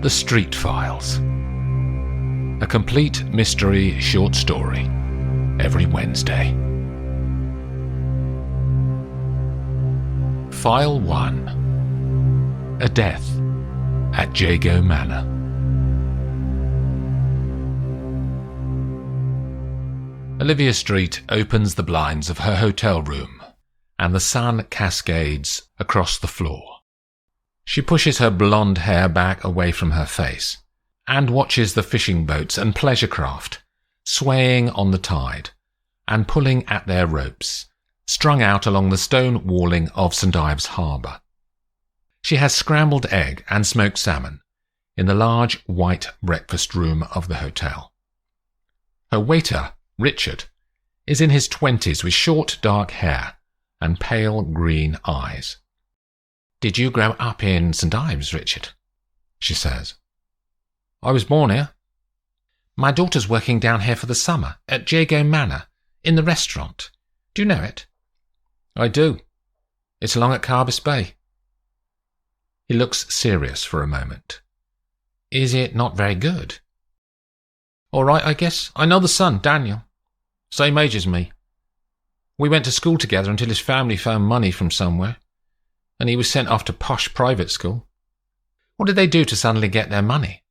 The Street Files. A complete mystery short story every Wednesday. File 1. A Death at Jago Manor. Olivia Streete opens the blinds of her hotel room, and the sun cascades across the floor. She pushes her blonde hair back away from her face and watches the fishing boats and pleasure craft swaying on the tide and pulling at their ropes, strung out along the stone walling of St. Ives Harbour. She has scrambled egg and smoked salmon in the large white breakfast room of the hotel. Her waiter, Richard, is in his 20s with short dark hair and pale green eyes. "Did you grow up in St. Ives, Richard?" she says. "I was born here." "My daughter's working down here for the summer at Jago Manor, in the restaurant. Do you know it?" "I do. It's along at Carbis Bay." He looks serious for a moment. "Is it not very good?" "All right, I guess. I know the son, Daniel. Same age as me. We went to school together until his family found money from somewhere, and he was sent off to posh private school." "What did they do to suddenly get their money?"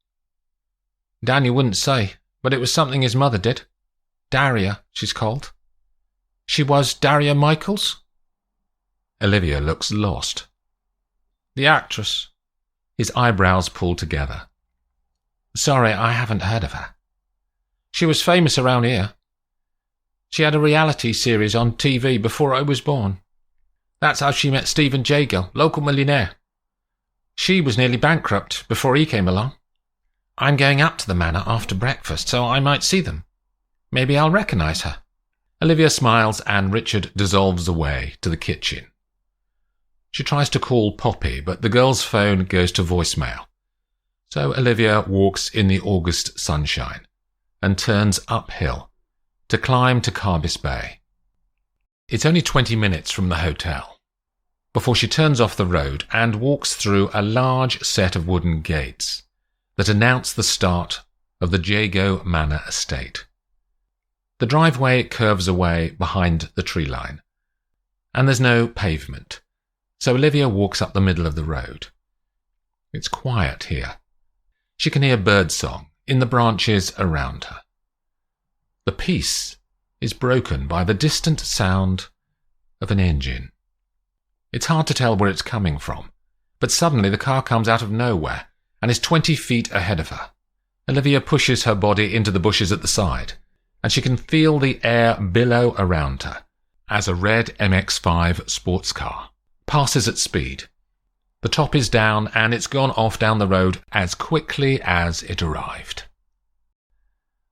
"Daniel wouldn't say, but it was something his mother did. Daria, she's called." "She was Daria Michaels?" Olivia looks lost. "The actress." His eyebrows pull together. "Sorry, I haven't heard of her." "She was famous around here. She had a reality series on TV before I was born. That's how she met Stephen Jago, local millionaire. She was nearly bankrupt before he came along. I'm going up to the manor after breakfast, so I might see them. Maybe I'll recognise her." Olivia smiles and Richard dissolves away to the kitchen. She tries to call Poppy, but the girl's phone goes to voicemail. So Olivia walks in the August sunshine and turns uphill to climb to Carbis Bay. It's only 20 minutes from the hotel before she turns off the road and walks through a large set of wooden gates that announce the start of the Jago Manor estate. The driveway curves away behind the tree line, and there's no pavement, so Olivia walks up the middle of the road. It's quiet here. She can hear birdsong in the branches around her. The peace is broken by the distant sound of an engine. It's hard to tell where it's coming from, but suddenly the car comes out of nowhere and is 20 feet ahead of her. Olivia pushes her body into the bushes at the side, and she can feel the air billow around her as a red MX-5 sports car passes at speed. The top is down and it's gone off down the road as quickly as it arrived.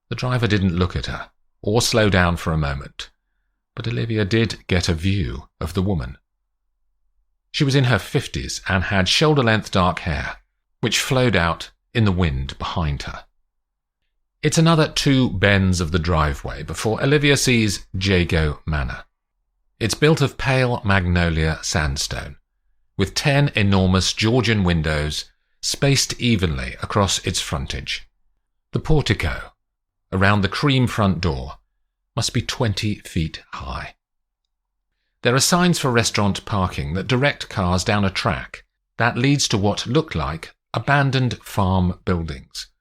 The driver didn't look at her or slow down for a moment, but Olivia did get a view of the woman. She was in her 50s and had shoulder-length dark hair, which flowed out in the wind behind her. It's another 2 bends of the driveway before Olivia sees Jago Manor. It's built of pale magnolia sandstone, with 10 enormous Georgian windows spaced evenly across its frontage. The portico around the cream front door must be 20 feet high. There are signs for restaurant parking that direct cars down a track that leads to what look like abandoned farm buildings,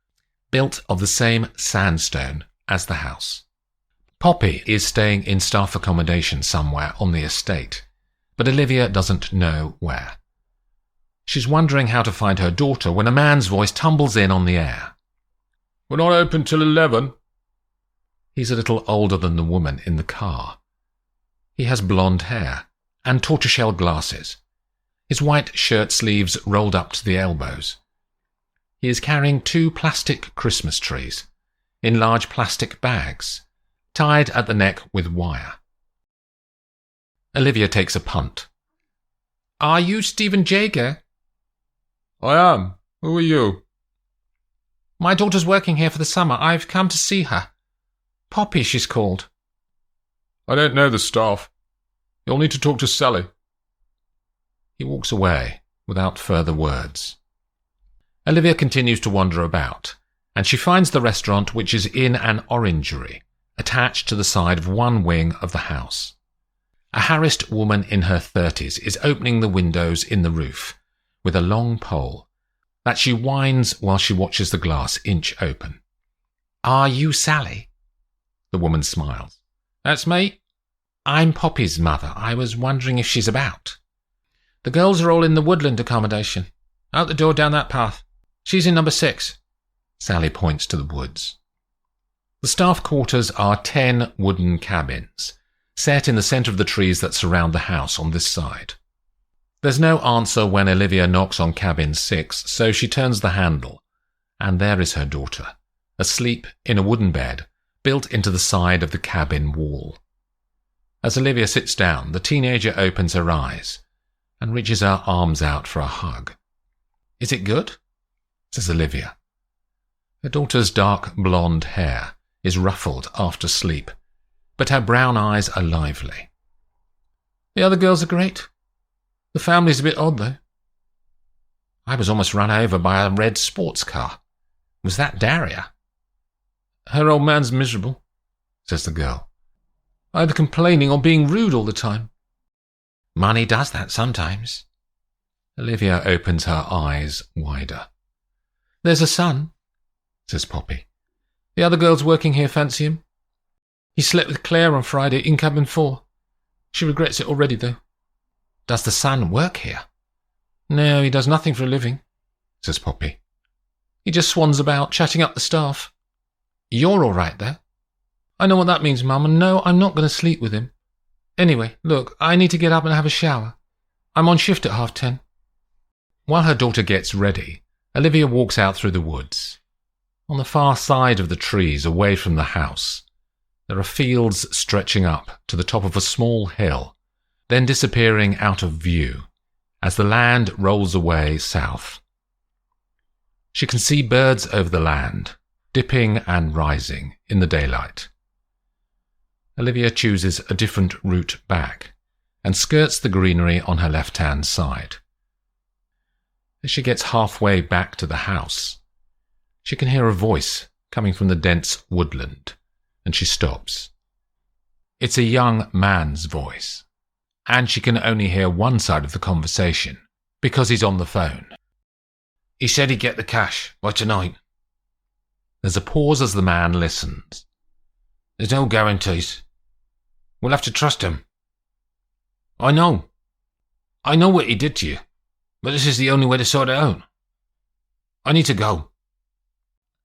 built of the same sandstone as the house. Poppy is staying in staff accommodation somewhere on the estate, but Olivia doesn't know where. She's wondering how to find her daughter when a man's voice tumbles in on the air. "We're not open till 11. He's a little older than the woman in the car. He has blonde hair and tortoiseshell glasses, his white shirt sleeves rolled up to the elbows. He is carrying 2 plastic Christmas trees in large plastic bags, tied at the neck with wire. Olivia takes a punt. "Are you Stephen Jago?" "I am. Who are you?" "My daughter's working here for the summer. I've come to see her. Poppy, she's called." "I don't know the staff. You'll need to talk to Sally." He walks away without further words. Olivia continues to wander about, and she finds the restaurant, which is in an orangery, attached to the side of one wing of the house. A harassed woman in her 30s is opening the windows in the roof with a long pole that she winds while she watches the glass inch open. "Are you Sally?" The woman smiles. "That's me. I'm Poppy's mother. I was wondering if she's about." "The girls are all in the woodland accommodation. Out the door down that path. She's in number 6. Sally points to the woods. The staff quarters are 10 wooden cabins, set in the centre of the trees that surround the house on this side. There's no answer when Olivia knocks on cabin 6, so she turns the handle, and there is her daughter, asleep in a wooden bed built into the side of the cabin wall. As Olivia sits down, the teenager opens her eyes and reaches her arms out for a hug. "Is it good?" says Olivia. Her daughter's dark blonde hair is ruffled after sleep, but her brown eyes are lively. "The other girls are great. The family's a bit odd, though. I was almost run over by a red sports car. Was that Daria?" "Her old man's miserable," says the girl. "Either complaining or being rude all the time." "Money does that sometimes." Olivia opens her eyes wider. "There's a son," says Poppy. "The other girls working here fancy him. He slept with Claire on Friday in cabin 4. She regrets it already, though." "Does the son work here?" "No, he does nothing for a living," says Poppy. "He just swans about, chatting up the staff." "You're all right, though." "I know what that means, Mum, and no, I'm not going to sleep with him. Anyway, look, I need to get up and have a shower. I'm on shift at 10:30. While her daughter gets ready, Olivia walks out through the woods. On the far side of the trees, away from the house, there are fields stretching up to the top of a small hill, then disappearing out of view as the land rolls away south. She can see birds over the land, dipping and rising in the daylight. Olivia chooses a different route back and skirts the greenery on her left-hand side. As she gets halfway back to the house, she can hear a voice coming from the dense woodland, and she stops. It's a young man's voice, and she can only hear one side of the conversation because he's on the phone. "He said he'd get the cash by tonight." There's a pause as the man listens. "There's no guarantees. We'll have to trust him." I know what he did to you, but this is the only way to sort it out. I need to go."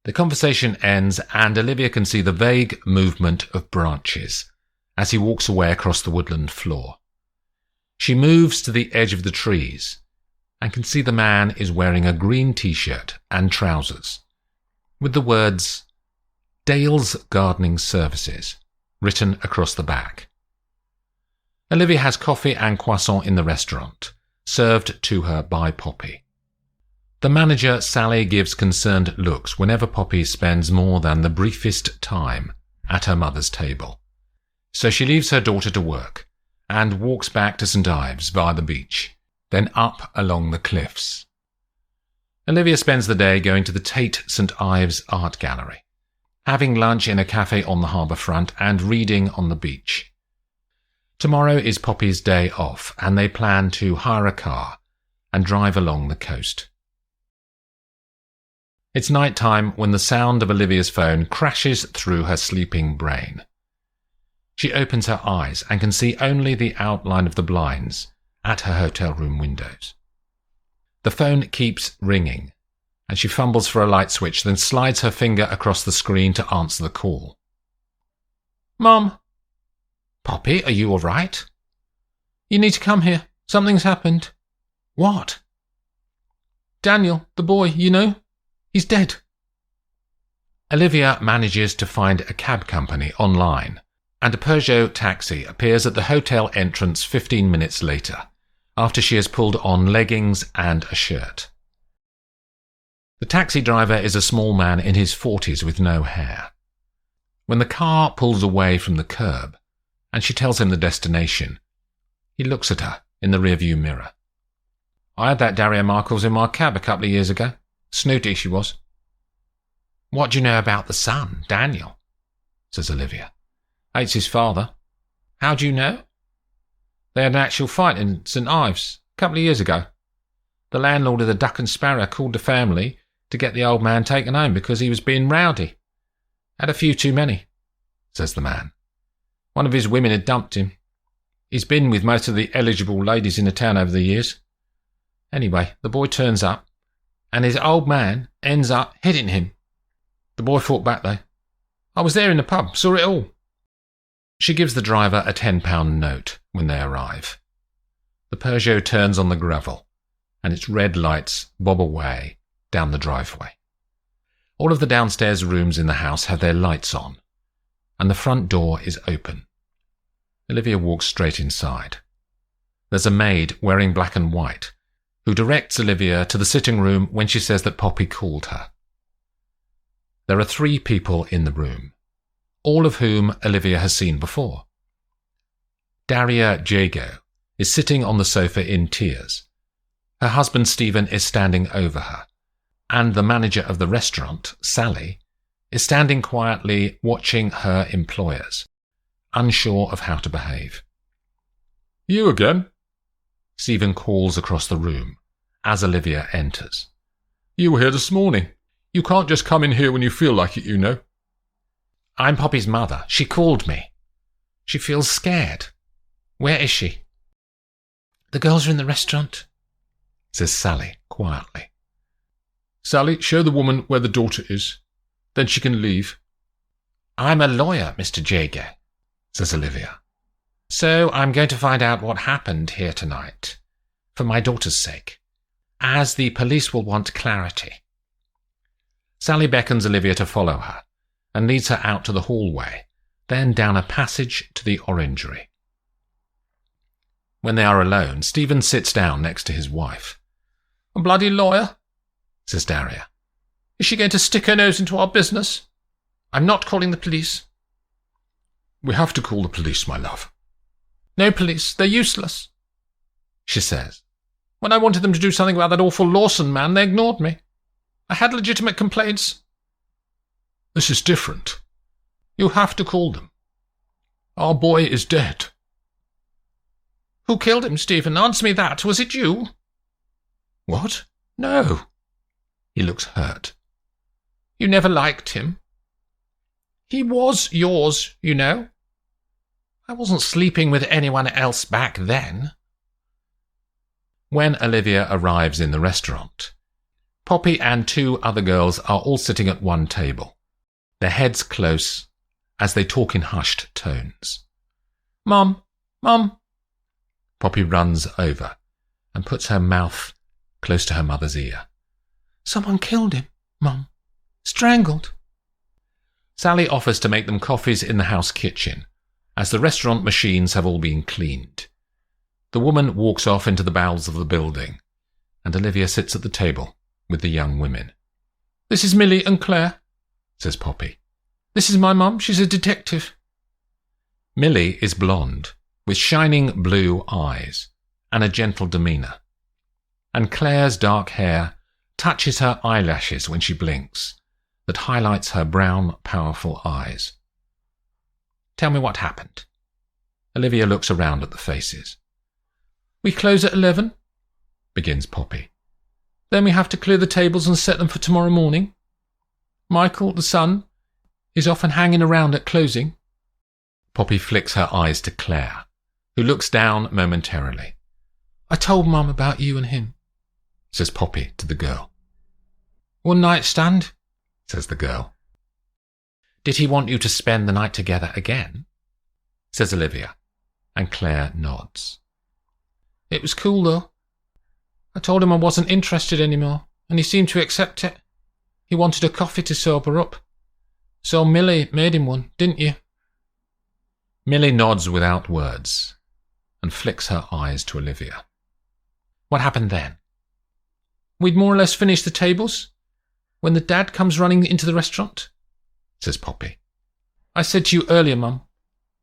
The conversation ends, and Olivia can see the vague movement of branches as he walks away across the woodland floor. She moves to the edge of the trees and can see the man is wearing a green t-shirt and trousers with the words "Dale's Gardening Services" written across the back. Olivia has coffee and croissant in the restaurant, served to her by Poppy. The manager, Sally, gives concerned looks whenever Poppy spends more than the briefest time at her mother's table. So she leaves her daughter to work and walks back to St. Ives via the beach, then up along the cliffs. Olivia spends the day going to the Tate St. Ives Art Gallery, having lunch in a cafe on the harbour front and reading on the beach. Tomorrow is Poppy's day off, and they plan to hire a car and drive along the coast. It's night time when the sound of Olivia's phone crashes through her sleeping brain. She opens her eyes and can see only the outline of the blinds at her hotel room windows. The phone keeps ringing, and she fumbles for a light switch, then slides her finger across the screen to answer the call. "Mum." "Poppy, are you all right?" "You need to come here. Something's happened." "What?" "Daniel, the boy, you know, he's dead." Olivia manages to find a cab company online, and a Peugeot taxi appears at the hotel entrance 15 minutes later, after she has pulled on leggings and a shirt. The taxi driver is a small man in his 40s with no hair. When the car pulls away from the curb, and she tells him the destination, he looks at her in the rearview mirror. "I had that Daria Michaels in my cab a couple of years ago. Snooty she was. What do you know about the son, Daniel? Says Olivia. Hates his father. How do you know? They had an actual fight in St Ives a couple of years ago. The landlord of the Duck and Sparrow called the family to get the old man taken home because he was being rowdy. Had a few too many, says the man. One of his women had dumped him. He's been with most of the eligible ladies in the town over the years. Anyway, the boy turns up, and his old man ends up hitting him. The boy fought back, though. I was there in the pub, saw it all. She gives the driver a £10 note when they arrive. The Peugeot turns on the gravel, and its red lights bob away down the driveway. All of the downstairs rooms in the house have their lights on, and the front door is open. Olivia walks straight inside. There's a maid wearing black and white who directs Olivia to the sitting room when she says that Poppy called her. There are 3 people in the room, all of whom Olivia has seen before. Daria Jago is sitting on the sofa in tears. Her husband Stephen is standing over her, and the manager of the restaurant, Sally, is standing quietly watching her employers, unsure of how to behave. You again? Stephen calls across the room as Olivia enters. You were here this morning. You can't just come in here when you feel like it, you know. I'm Poppy's mother. She called me. She feels scared. Where is she? The girls are in the restaurant, says Sally quietly. Sally, show the woman where the daughter is. Then she can leave. I'm a lawyer, Mr. Jago, says Olivia. So I'm going to find out what happened here tonight, for my daughter's sake, as the police will want clarity. Sally beckons Olivia to follow her and leads her out to the hallway, then down a passage to the orangery. When they are alone, Stephen sits down next to his wife. A bloody lawyer, says Daria. Is she going to stick her nose into our business? I'm not calling the police. We have to call the police, my love. No police, they're useless, she says. When I wanted them to do something about that awful Lawson man, they ignored me. I had legitimate complaints. This is different. You have to call them. Our boy is dead. Who killed him, Stephen? Answer me that. Was it you? What? No. He looks hurt. You never liked him. He was yours, you know. I wasn't sleeping with anyone else back then. When Olivia arrives in the restaurant, Poppy and 2 other girls are all sitting at one table, their heads close as they talk in hushed tones. Mum, Mum. Poppy runs over and puts her mouth close to her mother's ear. Someone killed him, Mum. Strangled. Sally offers to make them coffees in the house kitchen, as the restaurant machines have all been cleaned. The woman walks off into the bowels of the building, and Olivia sits at the table with the young women. This is Millie and Claire, says Poppy. This is my mum. She's a detective. Millie is blonde, with shining blue eyes and a gentle demeanour, and Claire's dark hair touches her eyelashes when she blinks, that highlights her brown, powerful eyes. Tell me what happened. Olivia looks around at the faces. We close at 11, begins Poppy. Then we have to clear the tables and set them for tomorrow morning. Michael, the son, is often hanging around at closing. Poppy flicks her eyes to Claire, who looks down momentarily. I told Mum about you and him, says Poppy to the girl. One night stand, says the girl. Did he want you to spend the night together again? Says Olivia, and Claire nods. It was cool, though. I told him I wasn't interested anymore, and he seemed to accept it. He wanted a coffee to sober up. So Millie made him one, didn't you? Millie nods without words, and flicks her eyes to Olivia. What happened then? We'd more or less finished the tables when the dad comes running into the restaurant, says Poppy. I said to you earlier, Mum,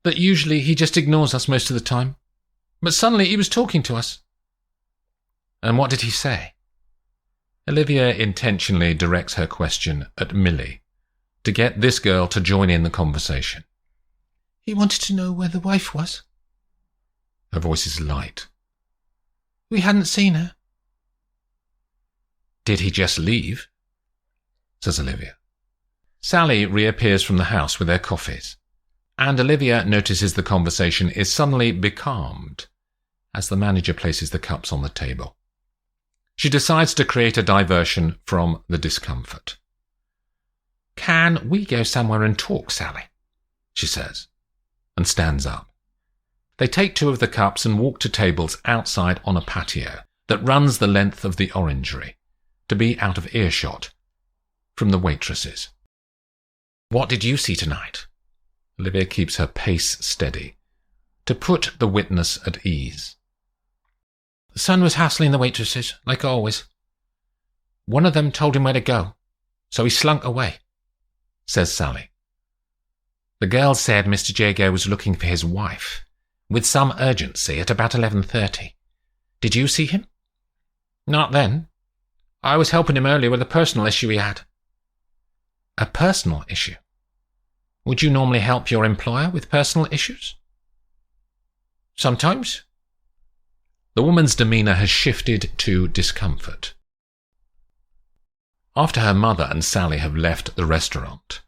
that usually he just ignores us most of the time. But suddenly he was talking to us. And what did he say? Olivia intentionally directs her question at Millie to get this girl to join in the conversation. He wanted to know where the wife was. Her voice is light. We hadn't seen her. Did he just leave? Says Olivia. Sally reappears from the house with their coffees, and Olivia notices the conversation is suddenly becalmed as the manager places the cups on the table. She decides to create a diversion from the discomfort. Can we go somewhere and talk, Sally? She says, and stands up. They take 2 of the cups and walk to tables outside on a patio that runs the length of the orangery, to be out of earshot from the waitresses. What did you see tonight? Olivia keeps her pace steady, to put the witness at ease. The son was hassling the waitresses, like always. One of them told him where to go, so he slunk away, says Sally. The girl said Mr. Jago was looking for his wife, with some urgency, at about 11:30. Did you see him? Not then. I was helping him earlier with a personal issue he had. A personal issue? Would you normally help your employer with personal issues? Sometimes. The woman's demeanour has shifted to discomfort. After her mother and Sally have left the restaurant,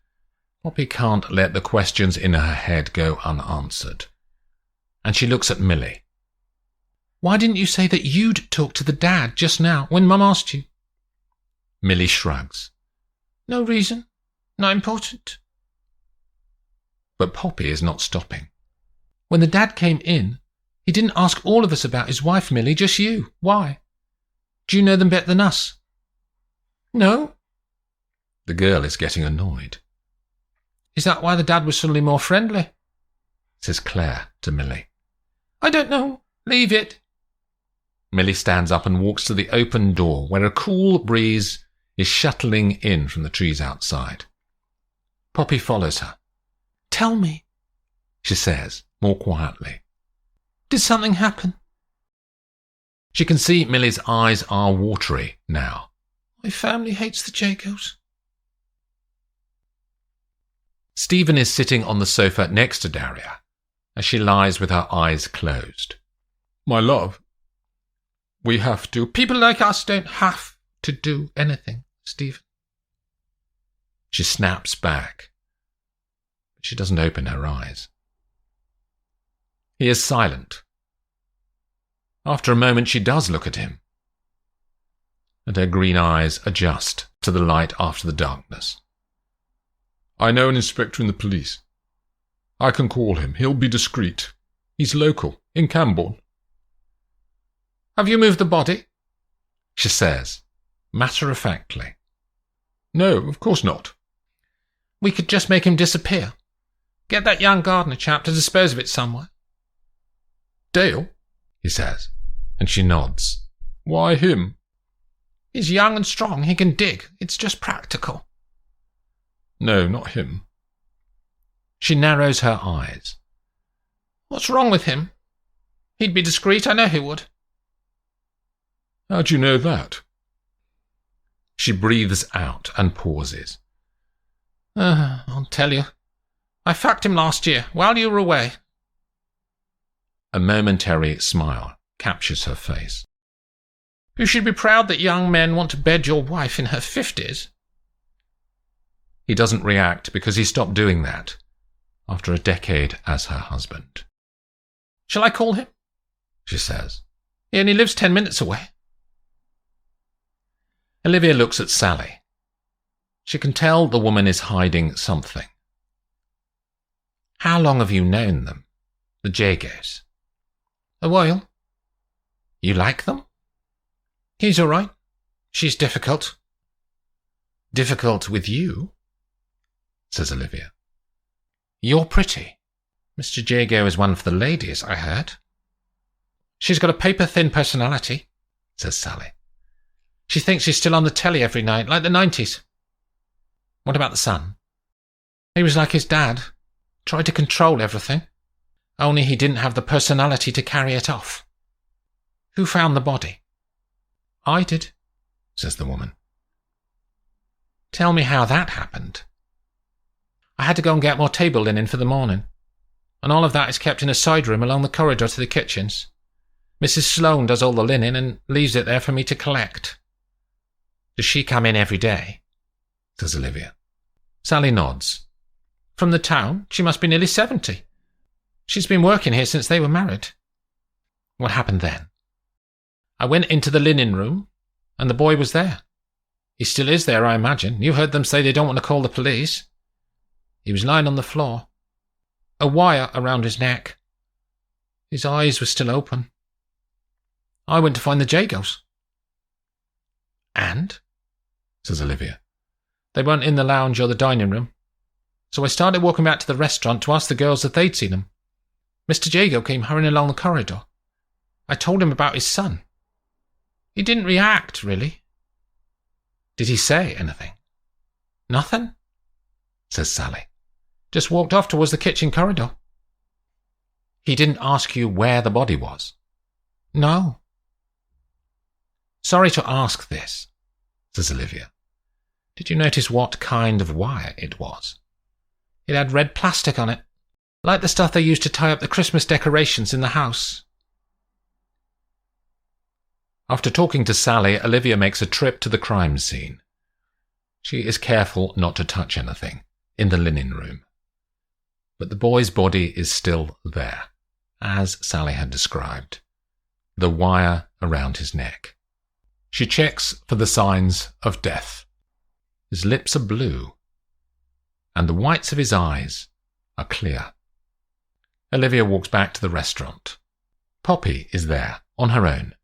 Poppy can't let the questions in her head go unanswered, and she looks at Millie. Why didn't you say that you'd talk to the dad just now when Mum asked you? Millie shrugs. No reason. Not important. But Poppy is not stopping. When the dad came in, he didn't ask all of us about his wife, Millie, just you. Why? Do you know them better than us? No. The girl is getting annoyed. Is that why the dad was suddenly more friendly? Says Claire to Millie. I don't know. Leave it. Millie stands up and walks to the open door where a cool breeze is shuttling in from the trees outside. Poppy follows her. Tell me, she says, more quietly. Did something happen? She can see Millie's eyes are watery now. My family hates the Jagos. Stephen is sitting on the sofa next to Daria as she lies with her eyes closed. My love, we have to. People like us don't have to do anything, Stephen. She snaps back, but she doesn't open her eyes. He is silent. After a moment, she does look at him, and her green eyes adjust to the light after the darkness. I know an inspector in the police. I can call him. He'll be discreet. He's local, in Cambourne. Have you moved the body? She says, matter-of-factly. No, of course not. We could just make him disappear. Get that young gardener chap to dispose of it somewhere. Dale? He says, and she nods. Why him? He's young and strong. He can dig. It's just practical. No, not him. She narrows her eyes. What's wrong with him? He'd be discreet, I know he would. How do you know that? She breathes out and pauses. I'll tell you. I fucked him last year, while you were away. A momentary smile captures her face. You should be proud that young men want to bed your wife in her 50s. He doesn't react because he stopped doing that after a decade as her husband. Shall I call him? She says. He only lives 10 minutes away. Olivia looks at Sally. She can tell the woman is hiding something. How long have you known them, the Jagos? A while. You like them? He's all right. She's difficult. Difficult with you? Says Olivia. You're pretty. Mr. Jago is one for the ladies, I heard. She's got a paper-thin personality, says Sally. She thinks she's still on the telly every night, like the 90s. What about the son? He was like his dad. Tried to control everything. Only he didn't have the personality to carry it off. Who found the body? I did. says the woman. Tell me how that happened. I had to go and get more table linen for the morning, and all of that is kept in a side room along the corridor to the kitchens. Mrs. Sloane does all the linen and leaves it there for me to collect. Does she come in every day? Says Olivia. Sally nods. From the town? She must be nearly 70. She's been working here since they were married. What happened then? I went into the linen room, and the boy was there. He still is there, I imagine. You heard them say they don't want to call the police. He was lying on the floor, a wire around his neck. His eyes were still open. I went to find the Jagos. And? Says Olivia. They weren't in the lounge or the dining room, so I started walking back to the restaurant to ask the girls if they'd seen him. Mr. Jago came hurrying along the corridor. I told him about his son. He didn't react, really. Did he say anything? Nothing, says Sally. Just walked off towards the kitchen corridor. He didn't ask you where the body was? No. Sorry to ask this, says Olivia. Did you notice what kind of wire it was? It had red plastic on it, like the stuff they used to tie up the Christmas decorations in the house. After talking to Sally, Olivia makes a trip to the crime scene. She is careful not to touch anything in the linen room. But the boy's body is still there, as Sally had described. The wire around his neck. She checks for the signs of death. His lips are blue, and the whites of his eyes are clear. Olivia walks back to the restaurant. Poppy is there, on her own.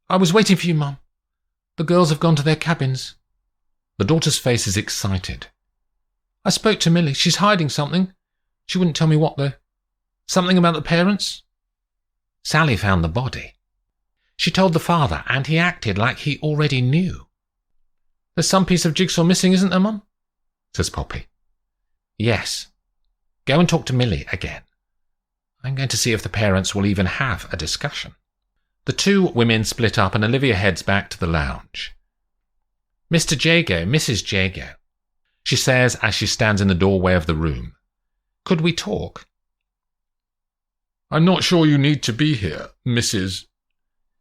I was waiting for you, Mum. The girls have gone to their cabins. The daughter's face is excited. I spoke to Millie. She's hiding something. She wouldn't tell me what, though. Something about the parents? Sally found the body. She told the father, and he acted like he already knew. There's some piece of jigsaw missing, isn't there, Mum? Says Poppy. Yes. Go and talk to Millie again. I'm going to see if the parents will even have a discussion. The two women split up and Olivia heads back to the lounge. Mr. Jago, Mrs. Jago, she says as she stands in the doorway of the room. Could we talk? I'm not sure you need to be here, Mrs.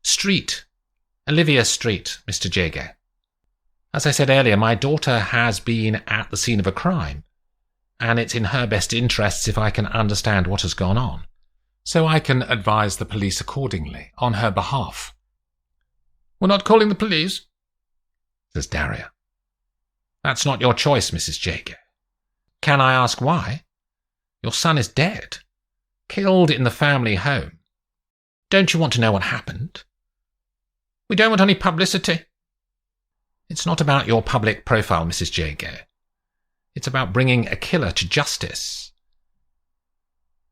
Streete. Olivia Streete, Mr. Jago. As I said earlier, my daughter has been at the scene of a crime, and it's in her best interests if I can understand what has gone on, so I can advise the police accordingly on her behalf. We're not calling the police, says Daria. That's not your choice, Mrs. Jago. Can I ask why? Your son is dead, killed in the family home. Don't you want to know what happened? We don't want any publicity. It's not about your public profile, Mrs. Jago. It's about bringing a killer to justice.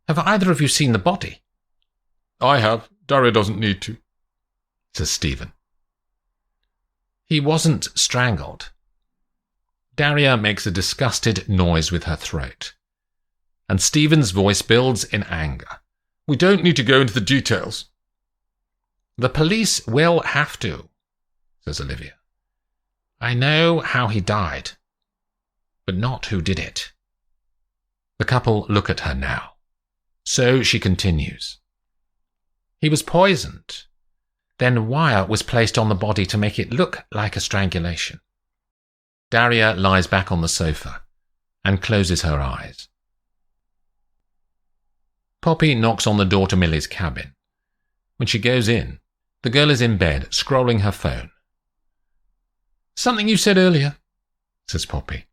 Have either of you seen the body? I have. Daria doesn't need to, says Stephen. He wasn't strangled. Daria makes a disgusted noise with her throat, and Stephen's voice builds in anger. We don't need to go into the details. The police will have to, says Olivia. I know how he died, but not who did it. The couple look at her now. So she continues. He was poisoned. Then wire was placed on the body to make it look like a strangulation. Daria lies back on the sofa and closes her eyes. Poppy knocks on the door to Millie's cabin. When she goes in, the girl is in bed, scrolling her phone. Something you said earlier, says Poppy.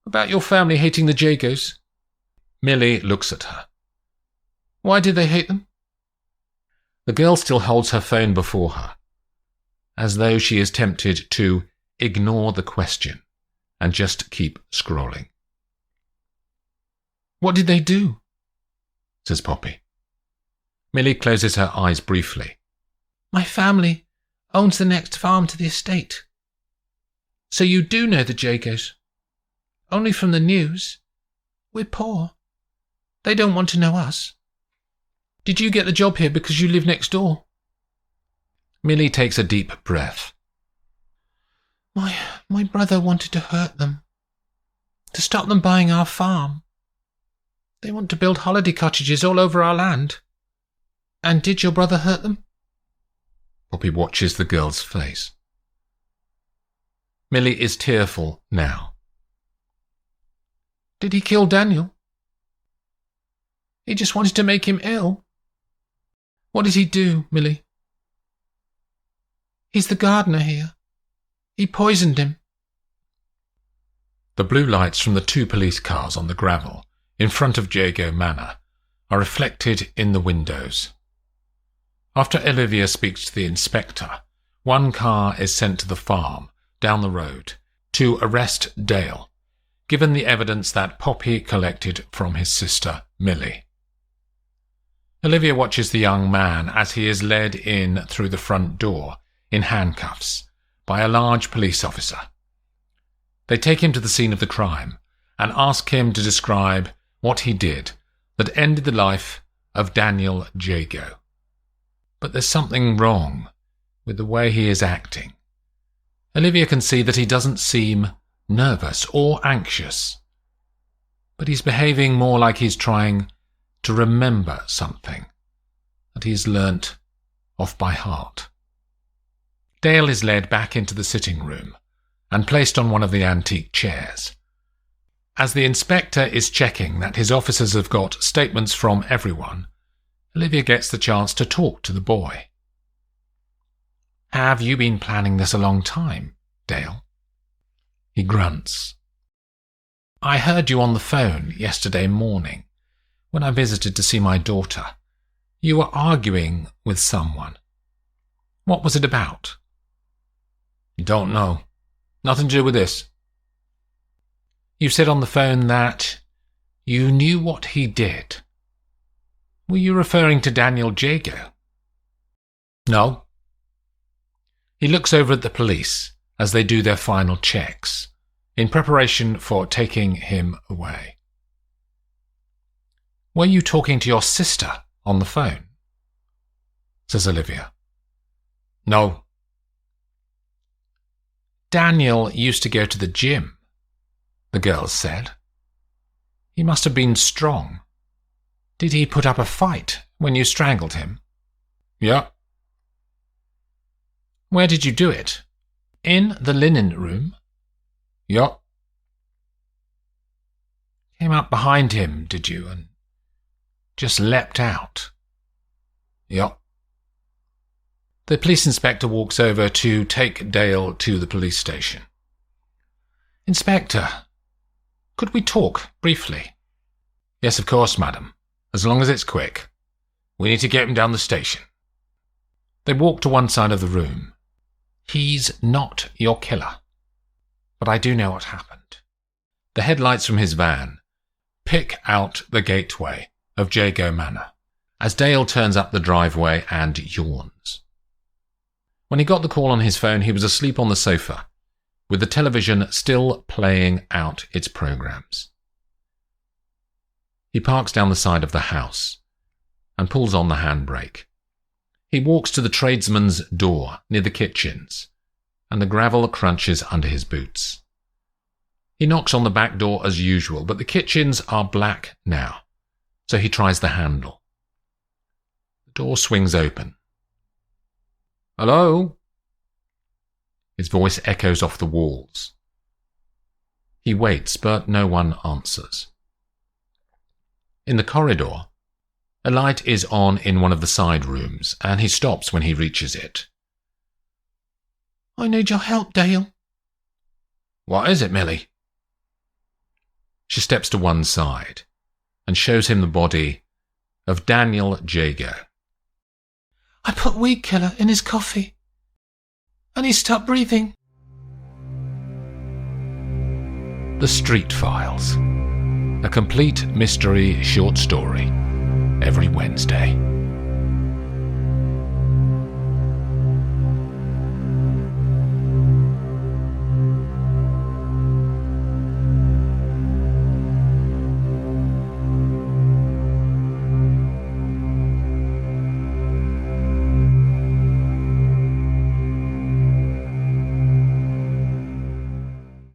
About your family hating the Jagos. Millie looks at her. Why did they hate them? The girl still holds her phone before her, as though she is tempted to ignore the question and just keep scrolling. What did they do? Says Poppy. Millie closes her eyes briefly. My family owns the next farm to the estate. So you do know the Jagos. Only from the news. We're poor. They don't want to know us. Did you get the job here because you live next door? Millie takes a deep breath. My brother wanted to hurt them, to stop them buying our farm. They want to build holiday cottages all over our land. And did your brother hurt them? Poppy watches the girl's face. Millie is tearful now. Did he kill Daniel? He just wanted to make him ill. What did he do, Millie? He's the gardener here. He poisoned him. The blue lights from the 2 police cars on the gravel in front of Jago Manor are reflected in the windows. After Olivia speaks to the inspector, 1 car is sent to the farm down the road to arrest Dale, given the evidence that Poppy collected from his sister Millie. Olivia watches the young man as he is led in through the front door in handcuffs by a large police officer. They take him to the scene of the crime and ask him to describe what he did that ended the life of Daniel Jago. But there's something wrong with the way he is acting. Olivia can see that he doesn't seem nervous or anxious, but he's behaving more like he's trying to remember something that he's learnt off by heart. Dale is led back into the sitting room and placed on one of the antique chairs. As the inspector is checking that his officers have got statements from everyone, Olivia gets the chance to talk to the boy. Have you been planning this a long time, Dale? He grunts. I heard you on the phone yesterday morning when I visited to see my daughter. You were arguing with someone. What was it about? Don't know. Nothing to do with this. You said on the phone that you knew what he did. Were you referring to Daniel Jago? No. He looks over at the police as they do their final checks, in preparation for taking him away. Were you talking to your sister on the phone? Says Olivia. No. Daniel used to go to the gym, the girls said. He must have been strong. Did he put up a fight when you strangled him? Yeah. Where did you do it? In the linen room? Yeah. Came up behind him, did you, and just leapt out? Yeah. The police inspector walks over to take Dale to the police station. Inspector, could we talk briefly? Yes, of course, madam, as long as it's quick. We need to get him down the station. They walk to one side of the room. He's not your killer, but I do know what happened. The headlights from his van pick out the gateway of Jago Manor as Dale turns up the driveway and yawns. When he got the call on his phone, he was asleep on the sofa, with the television still playing out its programs. He parks down the side of the house and pulls on the handbrake. He walks to the tradesman's door near the kitchens, and the gravel crunches under his boots. He knocks on the back door as usual, but the kitchens are black now, so he tries the handle. The door swings open. Hello? His voice echoes off the walls. He waits, but no one answers. In the corridor, a light is on in one of the side rooms, and he stops when he reaches it. I need your help, Dale. What is it, Millie? She steps to one side and shows him the body of Daniel Jago. I put weed killer in his coffee, and he stopped breathing. The Street Files, a complete mystery short story every Wednesday.